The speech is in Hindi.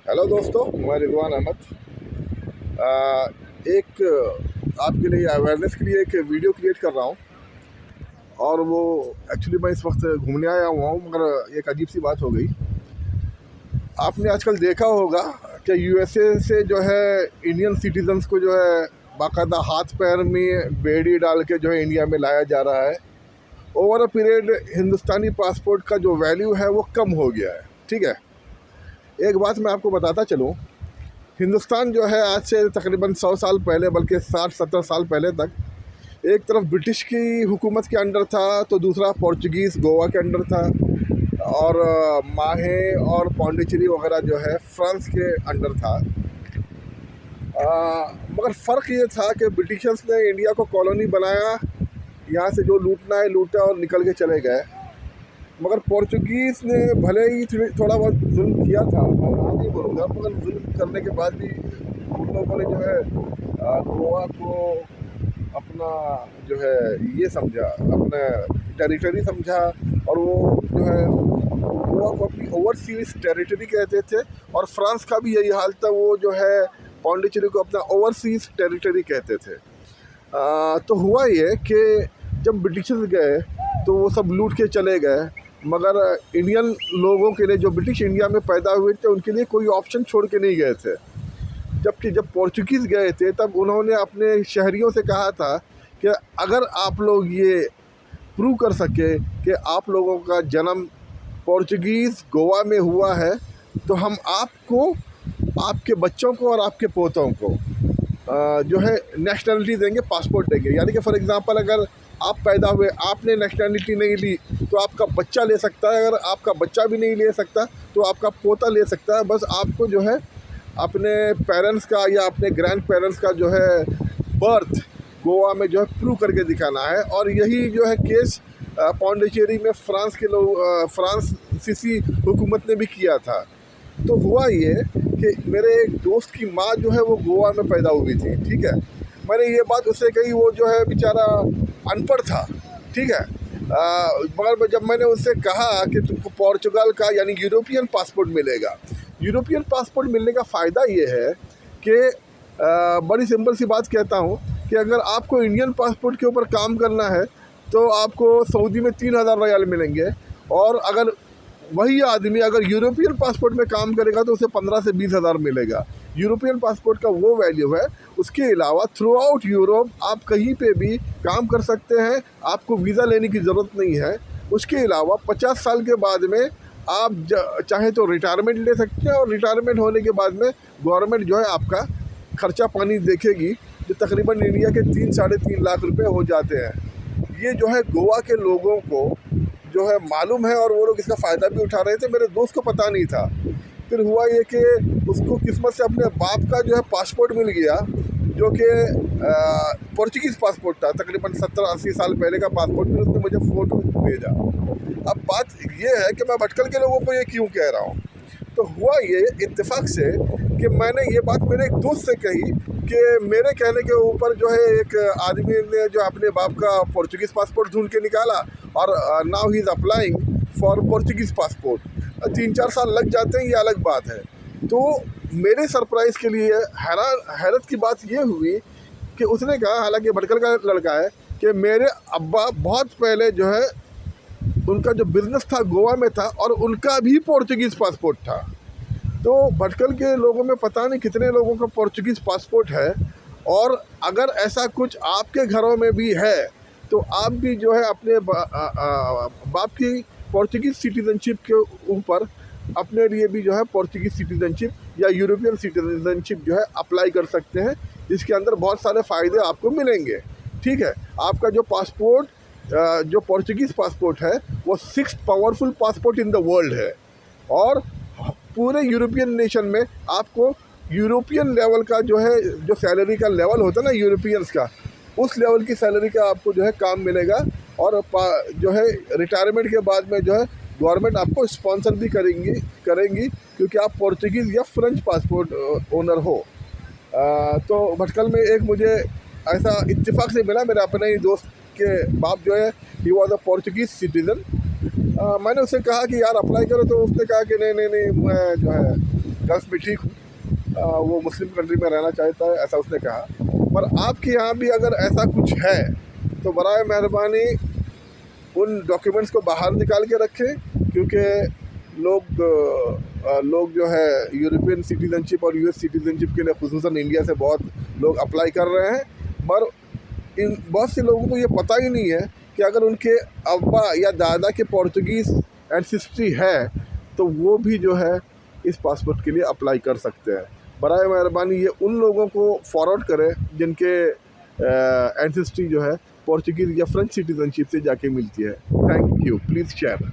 हेलो दोस्तों, मैं रिजवान अहमद। एक आपके लिए अवेयरनेस के लिए एक वीडियो क्रिएट कर रहा हूँ। और वो एक्चुअली मैं इस वक्त घूमने आया हुआ हूँ, मगर एक अजीब सी बात हो गई। आपने आजकल देखा होगा कि यूएसए से जो है इंडियन सिटीजन्स को जो है बाकायदा हाथ पैर में बेड़ी डाल के जो है इंडिया में लाया जा रहा है। Over a period Hindustani passport का जो वैल्यू है वो कम हो गया है। ठीक है, एक बात मैं आपको बताता चलूँ। हिंदुस्तान जो है आज से तकरीबन 100 साल पहले, बल्कि 60-70 साल पहले तक, एक तरफ ब्रिटिश की हुकूमत के अंडर था तो दूसरा पोर्चुगीज़ गोवा के अंडर था, और माहे और पौंडीचेरी वगैरह जो है फ्रांस के अंडर था। मगर फ़र्क ये था कि ब्रिटिशर्स ने इंडिया को कॉलोनी बनाया, यहाँ से जो लूटना है लूटा और निकल के चले गए। मगर पोर्चुगीज़ ने भले ही थोड़ा बहुत जुल्म किया था, मैं नहीं बोलूँगा, मगर जुल्म करने के बाद भी उन लोगों ने जो है गोवा को अपना जो है ये समझा, अपना टेरिटरी समझा। और वो जो है गोवा को अपनी ओवरसीज टेरिटरी कहते थे, और फ्रांस का भी यही हाल था, वो जो है पौंडीचेरी को अपना ओवरसीज टेरिटरी कहते थे। तो हुआ ये कि जब ब्रिटिशर्स गए तो वो सब लूट के चले गए, मगर इंडियन लोगों के लिए जो ब्रिटिश इंडिया में पैदा हुए थे उनके लिए कोई ऑप्शन छोड़ के नहीं गए थे। जबकि जब पोर्चुगीज़ गए थे तब उन्होंने अपने शहरियों से कहा था कि अगर आप लोग ये प्रूव कर सके कि आप लोगों का जन्म पोर्चुगीज़ गोवा में हुआ है तो हम आपको, आपके बच्चों को और आपके पोतों को जो है नेशनलिटी देंगे, पासपोर्ट देंगे। यानी कि फॉर एग्ज़ाम्पल अगर आप पैदा हुए, आपने नेशनलिटी नहीं ली तो आपका बच्चा ले सकता है, अगर आपका बच्चा भी नहीं ले सकता तो आपका पोता ले सकता है। बस आपको जो है अपने पेरेंट्स का या अपने ग्रैंड पेरेंट्स का जो है बर्थ गोवा में जो है प्रूव करके दिखाना है। और यही जो है केस पौंडीचेरी में फ्रांस के लोग, फ्रांसीसी हुकूमत ने भी किया था। तो हुआ ये कि मेरे एक दोस्त की माँ जो है वो गोवा में पैदा हुई थी। ठीक है, मैंने ये बात उससे कही, वो जो है बेचारा अनपढ़ था। ठीक है, मगर जब मैंने उससे कहा कि तुमको पोर्चुगल का यानी यूरोपियन पासपोर्ट मिलेगा। यूरोपियन पासपोर्ट मिलने का फ़ायदा ये है कि बड़ी सिंपल सी बात कहता हूँ कि अगर आपको इंडियन पासपोर्ट के ऊपर काम करना है तो आपको सऊदी में 3000 रियाल मिलेंगे, और अगर वही आदमी अगर यूरोपियन पासपोर्ट में काम करेगा तो उसे 15 से 20 हज़ार मिलेगा। यूरोपियन पासपोर्ट का वो वैल्यू है। उसके अलावा थ्रू आउट यूरोप आप कहीं पे भी काम कर सकते हैं, आपको वीज़ा लेने की ज़रूरत नहीं है। उसके अलावा 50 साल के बाद में आप चाहे तो रिटायरमेंट ले सकते हैं, और रिटायरमेंट होने के बाद में गवर्नमेंट जो है आपका खर्चा पानी देखेगी, जो तकरीबन इंडिया के 3-3.5 लाख रुपए हो जाते हैं। ये जो है गोवा के लोगों को जो है मालूम है, और वो लोग इसका फ़ायदा भी उठा रहे थे। मेरे दोस्त को पता नहीं था। फिर हुआ ये कि उसको किस्मत से अपने बाप का जो है पासपोर्ट मिल गया, जो कि पोर्चुगीज़ पासपोर्ट था, तकरीबन 70-80 साल पहले का पासपोर्ट। फिर उसने मुझे फ़ोटो भेजा। अब बात ये है कि मैं भटकल के लोगों को ये क्यों कह रहा हूँ। तो हुआ ये इत्तेफाक से कि मैंने ये बात मेरे एक दोस्त से कही कि मेरे कहने के ऊपर जो है एक आदमी ने जो अपने बाप का पोर्चुगीज़ पासपोर्ट ढूंढ के निकाला, और now he is applying for Portuguese passport. 3-4 साल लग जाते हैं, ये अलग बात है। तो मेरे सरप्राइज़ के लिए हैरत की बात ये हुई कि उसने कहा, हालांकि भटकल का लड़का है, कि मेरे अब्बा बहुत पहले जो है उनका जो बिज़नेस था गोवा में था, और उनका भी पोर्चुगीज़ पासपोर्ट था। तो भटकल के लोगों में पता नहीं कितने लोगों का पोर्चुगीज़ पासपोर्ट है। और अगर ऐसा कुछ आपके घरों में भी है तो आप भी जो है अपने बाप की पोर्चुगीज़ सिटीज़नशिप के ऊपर अपने लिए भी जो है पोर्चुगीज़ सिटीज़नशिप या यूरोपियन सिटीज़नशिप जो है अप्लाई कर सकते हैं, जिसके अंदर बहुत सारे फ़ायदे आपको मिलेंगे। ठीक है, आपका जो पासपोर्ट जो पोर्चुगीज़ पासपोर्ट है वो 6th powerful passport in the world है, और पूरे यूरोपियन नेशन में आपको यूरोपियन लेवल का जो है, जो सैलरी का लेवल होता है ना यूरोपियंस का, उस लेवल की सैलरी का आपको जो है काम मिलेगा। और जो है रिटायरमेंट के बाद में जो है गवर्नमेंट आपको स्पॉन्सर भी करेंगी क्योंकि आप पोर्चुगीज़ या फ्रेंच पासपोर्ट ओनर हो। तो भटकल में एक मुझे ऐसा इत्तेफाक से मिला, मेरे अपने ही दोस्त के बाप जो है he was a Portuguese citizen. मैंने उससे कहा कि यार अप्लाई करो, तो उसने कहा कि नहीं, मैं जो है गल्फ में ठीक हूँ, वो मुस्लिम कंट्री में रहना चाहता है, ऐसा उसने कहा। पर आपके यहाँ भी अगर ऐसा कुछ है तो बराए मेहरबानी उन डॉक्यूमेंट्स को बाहर निकाल के रखें, क्योंकि लोग जो है यूरोपियन सिटीज़नशिप और यूएस सिटीज़नशिप के लिए खुसूसन इंडिया से बहुत लोग अप्लाई कर रहे हैं, पर इन बहुत से लोगों को ये पता ही नहीं है कि अगर उनके अब्बा या दादा के पोर्चुगीज़ एंसेस्ट्री है तो वो भी जो है इस पासपोर्ट के लिए अप्लाई कर सकते हैं। बराए मेहरबानी ये उन लोगों को फॉरवर्ड करें जिनके एंसेस्ट्री जो है पोर्चुगीज़ या फ्रेंच सिटीज़नशिप से जाके मिलती है। Thank you, please share.